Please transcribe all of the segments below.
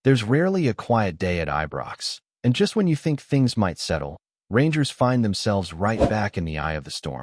There's rarely a quiet day at Ibrox, and just when you think things might settle, Rangers find themselves right back in the eye of the storm.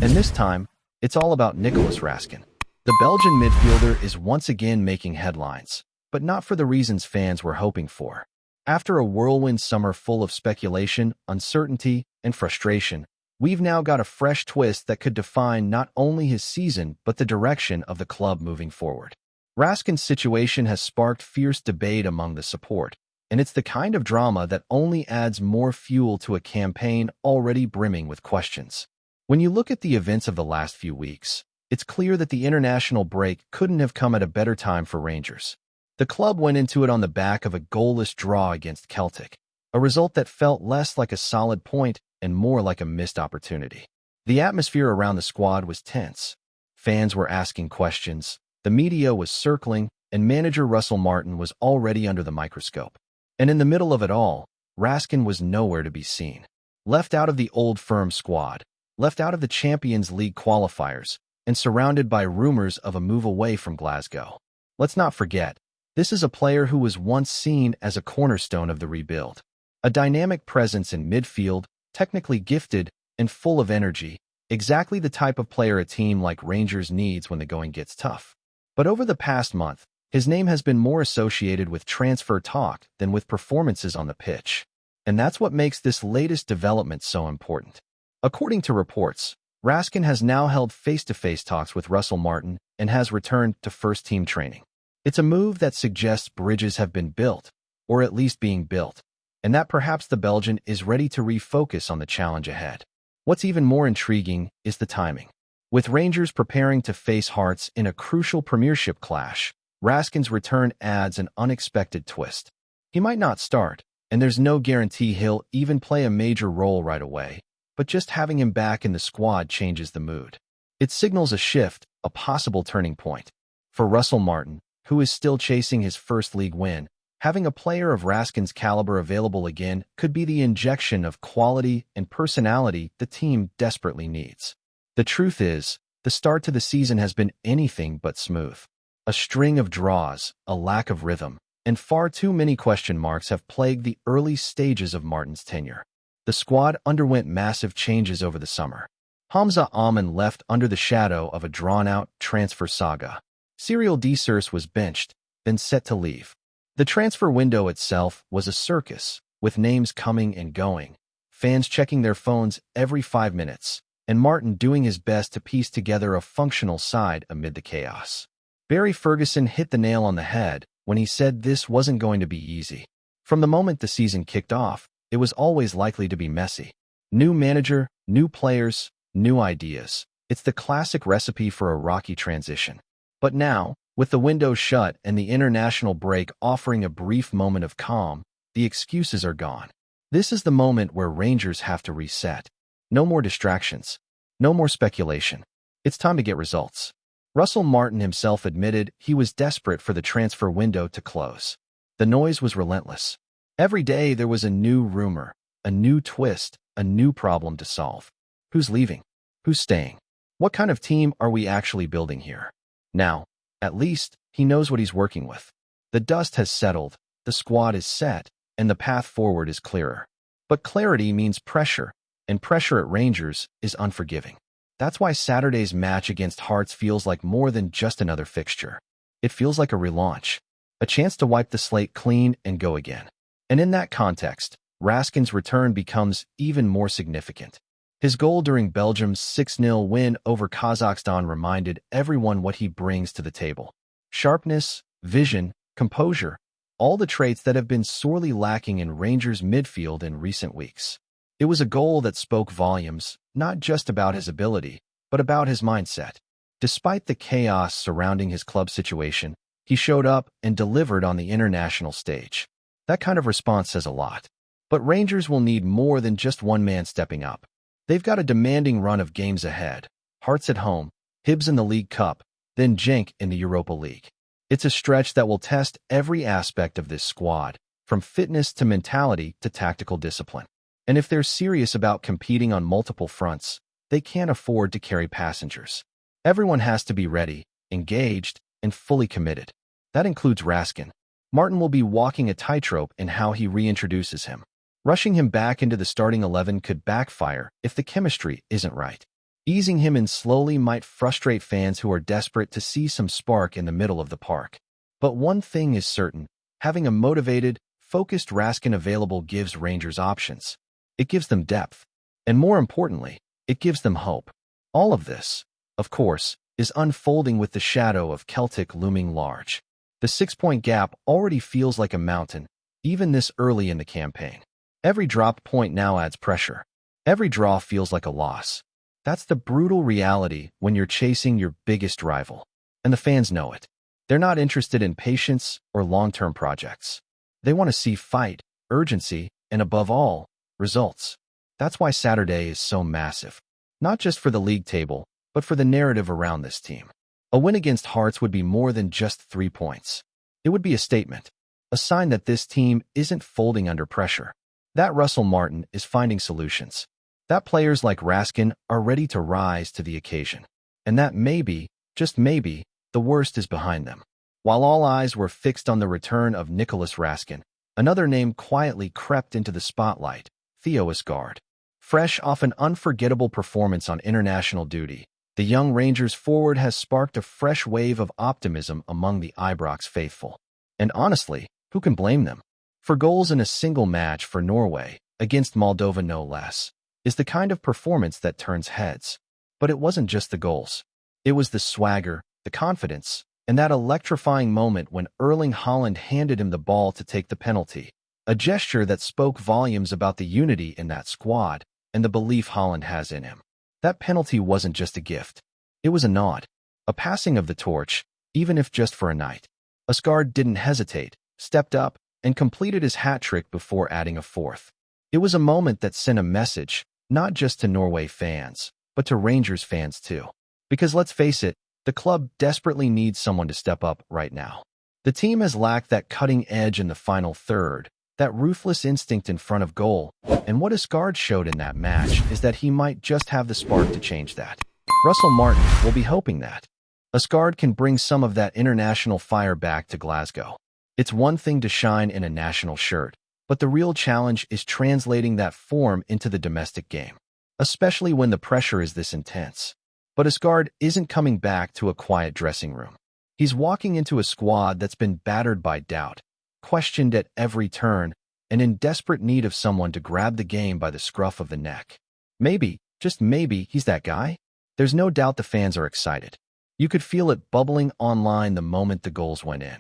And this time, it's all about Nicolas Rascin. The Belgian midfielder is once again making headlines, but not for the reasons fans were hoping for. After a whirlwind summer full of speculation, uncertainty, and frustration, we've now got a fresh twist that could define not only his season but the direction of the club moving forward. Raskin's situation has sparked fierce debate among the support, and it's the kind of drama that only adds more fuel to a campaign already brimming with questions. When you look at the events of the last few weeks, it's clear that the international break couldn't have come at a better time for Rangers. The club went into it on the back of a goalless draw against Celtic, a result that felt less like a solid point and more like a missed opportunity. The atmosphere around the squad was tense. Fans were asking questions, the media was circling, and manager Russell Martin was already under the microscope. And in the middle of it all, Raskin was nowhere to be seen. Left out of the old firm squad, left out of the Champions League qualifiers, and surrounded by rumors of a move away from Glasgow. Let's not forget, this is a player who was once seen as a cornerstone of the rebuild. A dynamic presence in midfield, technically gifted, and full of energy, exactly the type of player a team like Rangers needs when the going gets tough. But over the past month, his name has been more associated with transfer talk than with performances on the pitch. And that's what makes this latest development so important. According to reports, Raskin has now held face-to-face talks with Russell Martin and has returned to first-team training. It's a move that suggests bridges have been built, or at least being built, and that perhaps the Belgian is ready to refocus on the challenge ahead. What's even more intriguing is the timing. With Rangers preparing to face Hearts in a crucial Premiership clash, Raskin's return adds an unexpected twist. He might not start, and there's no guarantee he'll even play a major role right away, but just having him back in the squad changes the mood. It signals a shift, a possible turning point. For Russell Martin, who is still chasing his first league win, having a player of Raskin's caliber available again could be the injection of quality and personality the team desperately needs. The truth is, the start to the season has been anything but smooth. A string of draws, a lack of rhythm, and far too many question marks have plagued the early stages of Martin's tenure. The squad underwent massive changes over the summer. Hamza Aman left under the shadow of a drawn-out transfer saga. Cyril Desurs was benched, then set to leave. The transfer window itself was a circus, with names coming and going, fans checking their phones every 5 minutes, and Martin doing his best to piece together a functional side amid the chaos. Barry Ferguson hit the nail on the head when he said this wasn't going to be easy. From the moment the season kicked off, it was always likely to be messy. New manager, new players, new ideas. It's the classic recipe for a rocky transition. But now, with the window shut and the international break offering a brief moment of calm, the excuses are gone. This is the moment where Rangers have to reset. No more distractions. No more speculation. It's time to get results. Russell Martin himself admitted he was desperate for the transfer window to close. The noise was relentless. Every day there was a new rumor, a new twist, a new problem to solve. Who's leaving? Who's staying? What kind of team are we actually building here? Now, at least, he knows what he's working with. The dust has settled, the squad is set, and the path forward is clearer. But clarity means pressure, and pressure at Rangers is unforgiving. That's why Saturday's match against Hearts feels like more than just another fixture. It feels like a relaunch, a chance to wipe the slate clean and go again. And in that context, Raskin's return becomes even more significant. His goal during Belgium's 6-0 win over Kazakhstan reminded everyone what he brings to the table. Sharpness, vision, composure, all the traits that have been sorely lacking in Rangers' midfield in recent weeks. It was a goal that spoke volumes, not just about his ability, but about his mindset. Despite the chaos surrounding his club situation, he showed up and delivered on the international stage. That kind of response says a lot. But Rangers will need more than just one man stepping up. They've got a demanding run of games ahead. Hearts at home, Hibs in the League Cup, then Genk in the Europa League. It's a stretch that will test every aspect of this squad, from fitness to mentality to tactical discipline. And if they're serious about competing on multiple fronts, they can't afford to carry passengers. Everyone has to be ready, engaged, and fully committed. That includes Raskin. Martin will be walking a tightrope in how he reintroduces him. Rushing him back into the starting 11 could backfire if the chemistry isn't right. Easing him in slowly might frustrate fans who are desperate to see some spark in the middle of the park. But one thing is certain, having a motivated, focused Rascin available gives Rangers options. It gives them depth. And more importantly, it gives them hope. All of this, of course, is unfolding with the shadow of Celtic looming large. The 6-point gap already feels like a mountain, even this early in the campaign. Every dropped point now adds pressure. Every draw feels like a loss. That's the brutal reality when you're chasing your biggest rival. And the fans know it. They're not interested in patience or long-term projects. They want to see fight, urgency, and above all, results. That's why Saturday is so massive. Not just for the league table, but for the narrative around this team. A win against Hearts would be more than just 3 points. It would be a statement, a sign that this team isn't folding under pressure. That Russell Martin is finding solutions. That players like Rascin are ready to rise to the occasion. And that maybe, just maybe, the worst is behind them. While all eyes were fixed on the return of Nicolas Rascin, another name quietly crept into the spotlight, Theo Isgard. Fresh off an unforgettable performance on international duty, the young Rangers forward has sparked a fresh wave of optimism among the Ibrox faithful. And honestly, who can blame them? For goals in a single match for Norway, against Moldova no less, is the kind of performance that turns heads. But it wasn't just the goals. It was the swagger, the confidence, and that electrifying moment when Erling Haaland handed him the ball to take the penalty, a gesture that spoke volumes about the unity in that squad and the belief Haaland has in him. That penalty wasn't just a gift. It was a nod, a passing of the torch, even if just for a night. Isgard didn't hesitate, stepped up, and completed his hat trick before adding a fourth. It was a moment that sent a message, not just to Norway fans, but to Rangers fans too. Because let's face it, the club desperately needs someone to step up right now. The team has lacked that cutting edge in the final third, that ruthless instinct in front of goal, and what Isgard showed in that match is that he might just have the spark to change that. Russell Martin will be hoping that Isgard can bring some of that international fire back to Glasgow. It's one thing to shine in a national shirt, but the real challenge is translating that form into the domestic game, especially when the pressure is this intense. But Isgard isn't coming back to a quiet dressing room. He's walking into a squad that's been battered by doubt, questioned at every turn, and in desperate need of someone to grab the game by the scruff of the neck. Maybe, just maybe, he's that guy? There's no doubt the fans are excited. You could feel it bubbling online the moment the goals went in.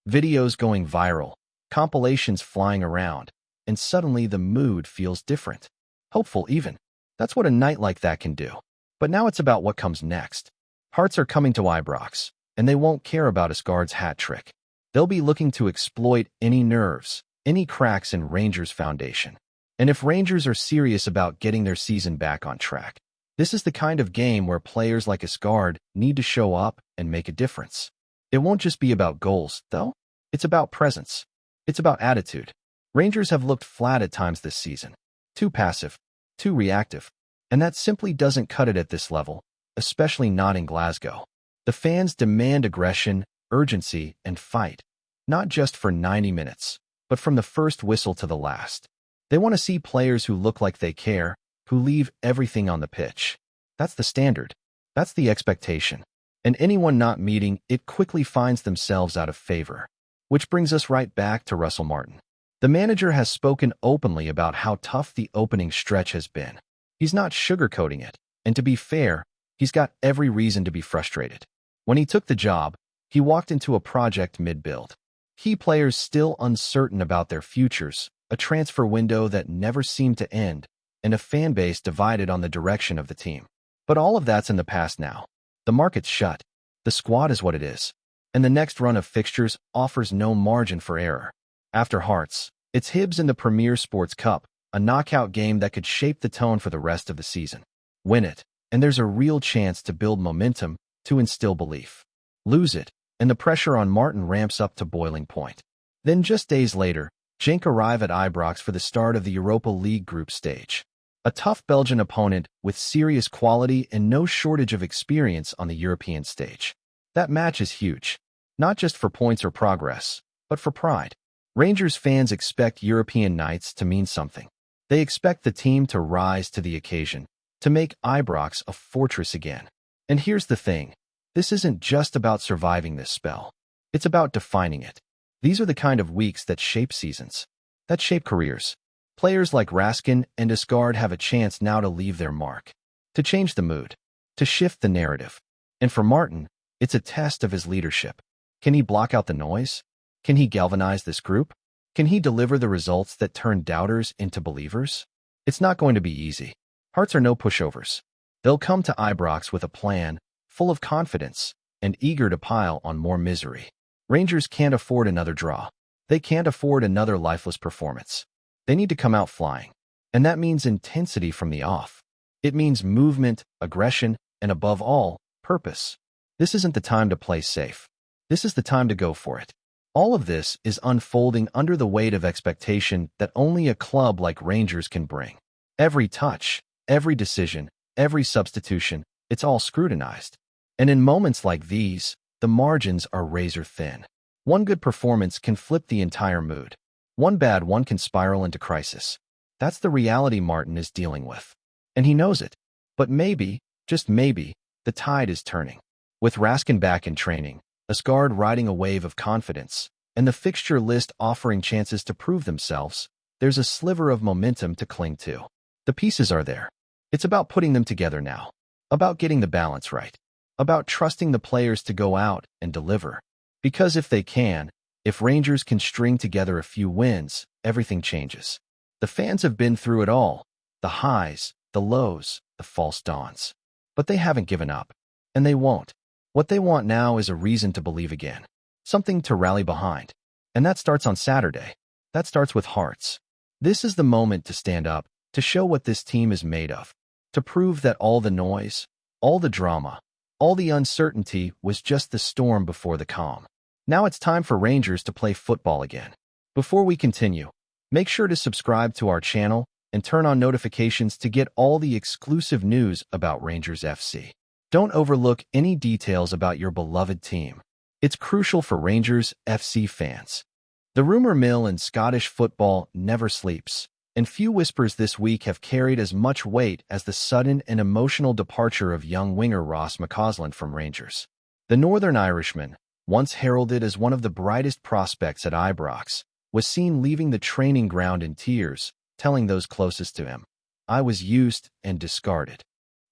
Videos going viral, compilations flying around, and suddenly the mood feels different. Hopeful even. That's what a night like that can do. But now it's about what comes next. Hearts are coming to Ibrox, and they won't care about Isgard's hat trick. They'll be looking to exploit any nerves, any cracks in Rangers' foundation. And if Rangers are serious about getting their season back on track, this is the kind of game where players like Isgard need to show up and make a difference. It won't just be about goals, though. It's about presence. It's about attitude. Rangers have looked flat at times this season. Too passive, too reactive. And that simply doesn't cut it at this level, especially not in Glasgow. The fans demand aggression, urgency, and fight, not just for 90 minutes, but from the first whistle to the last. They want to see players who look like they care, who leave everything on the pitch. That's the standard. That's the expectation. And anyone not meeting it quickly finds themselves out of favor. Which brings us right back to Russell Martin. The manager has spoken openly about how tough the opening stretch has been. He's not sugarcoating it, and to be fair, he's got every reason to be frustrated. When he took the job, he walked into a project mid-build. Key players still uncertain about their futures, a transfer window that never seemed to end, and a fan base divided on the direction of the team. But all of that's in the past now. The market's shut. The squad is what it is. And the next run of fixtures offers no margin for error. After Hearts, it's Hibs in the Premier Sports Cup, a knockout game that could shape the tone for the rest of the season. Win it, and there's a real chance to build momentum, to instill belief. Lose it, and the pressure on Martin ramps up to boiling point. Then just days later, Genk arrive at Ibrox for the start of the Europa League group stage. A tough Belgian opponent with serious quality and no shortage of experience on the European stage. That match is huge, not just for points or progress, but for pride. Rangers fans expect European nights to mean something. They expect the team to rise to the occasion, to make Ibrox a fortress again. And here's the thing. This isn't just about surviving this spell. It's about defining it. These are the kind of weeks that shape seasons, that shape careers. Players like Rascin and Diomande have a chance now to leave their mark, to change the mood, to shift the narrative. And for Martin, it's a test of his leadership. Can he block out the noise? Can he galvanize this group? Can he deliver the results that turn doubters into believers? It's not going to be easy. Hearts are no pushovers. They'll come to Ibrox with a plan, full of confidence, and eager to pile on more misery. Rangers can't afford another draw. They can't afford another lifeless performance. They need to come out flying. And that means intensity from the off. It means movement, aggression, and above all, purpose. This isn't the time to play safe. This is the time to go for it. All of this is unfolding under the weight of expectation that only a club like Rangers can bring. Every touch, every decision, every substitution, it's all scrutinized. And in moments like these, the margins are razor thin. One good performance can flip the entire mood. One bad one can spiral into crisis. That's the reality Martin is dealing with. And he knows it. But maybe, just maybe, the tide is turning. With Rascin back in training, Diomande riding a wave of confidence, and the fixture list offering chances to prove themselves, there's a sliver of momentum to cling to. The pieces are there. It's about putting them together now. About getting the balance right. About trusting the players to go out and deliver. Because if they can, if Rangers can string together a few wins, everything changes. The fans have been through it all. The highs, the lows, the false dawns. But they haven't given up. And they won't. What they want now is a reason to believe again. Something to rally behind. And that starts on Saturday. That starts with hearts. This is the moment to stand up, to show what this team is made of. To prove that all the noise, all the drama, all the uncertainty was just the storm before the calm. Now it's time for Rangers to play football again. Before we continue, make sure to subscribe to our channel and turn on notifications to get all the exclusive news about Rangers FC. Don't overlook any details about your beloved team. It's crucial for Rangers FC fans. The rumor mill in Scottish football never sleeps, and few whispers this week have carried as much weight as the sudden and emotional departure of young winger Ross McCausland from Rangers. The Northern Irishman, once heralded as one of the brightest prospects at Ibrox, was seen leaving the training ground in tears, telling those closest to him, "I was used and discarded."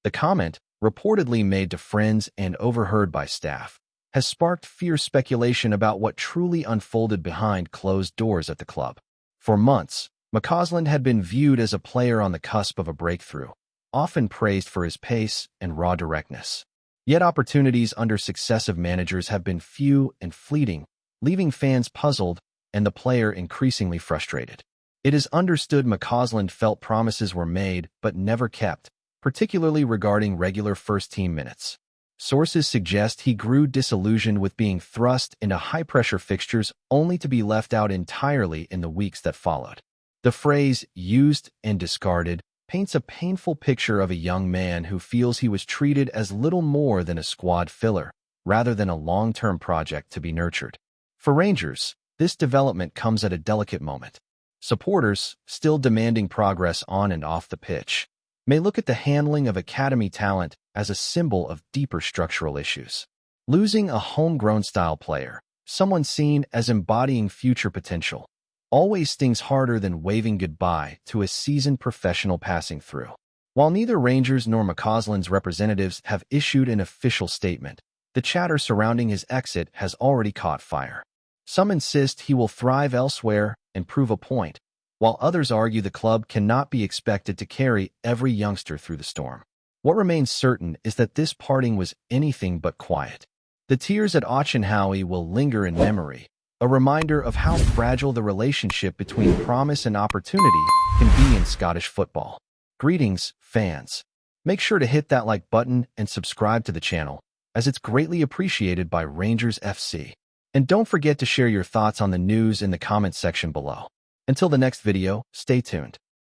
The comment, reportedly made to friends and overheard by staff, has sparked fierce speculation about what truly unfolded behind closed doors at the club. For months, McCausland had been viewed as a player on the cusp of a breakthrough, often praised for his pace and raw directness. Yet opportunities under successive managers have been few and fleeting, leaving fans puzzled and the player increasingly frustrated. It is understood McCausland felt promises were made but never kept, particularly regarding regular first-team minutes. Sources suggest he grew disillusioned with being thrust into high-pressure fixtures only to be left out entirely in the weeks that followed. The phrase, "used and discarded," paints a painful picture of a young man who feels he was treated as little more than a squad filler, rather than a long-term project to be nurtured. For Rangers, this development comes at a delicate moment. Supporters, still demanding progress on and off the pitch, may look at the handling of academy talent as a symbol of deeper structural issues. Losing a homegrown style player, someone seen as embodying future potential, always stings harder than waving goodbye to a seasoned professional passing through. While neither Rangers nor McCausland's representatives have issued an official statement, the chatter surrounding his exit has already caught fire. Some insist he will thrive elsewhere and prove a point, while others argue the club cannot be expected to carry every youngster through the storm. What remains certain is that this parting was anything but quiet. The tears at Auchenhowie will linger in memory, a reminder of how fragile the relationship between promise and opportunity can be in Scottish football. Greetings, fans. Make sure to hit that like button and subscribe to the channel, as it's greatly appreciated by Rangers FC. And don't forget to share your thoughts on the news in the comments section below. Until the next video, stay tuned.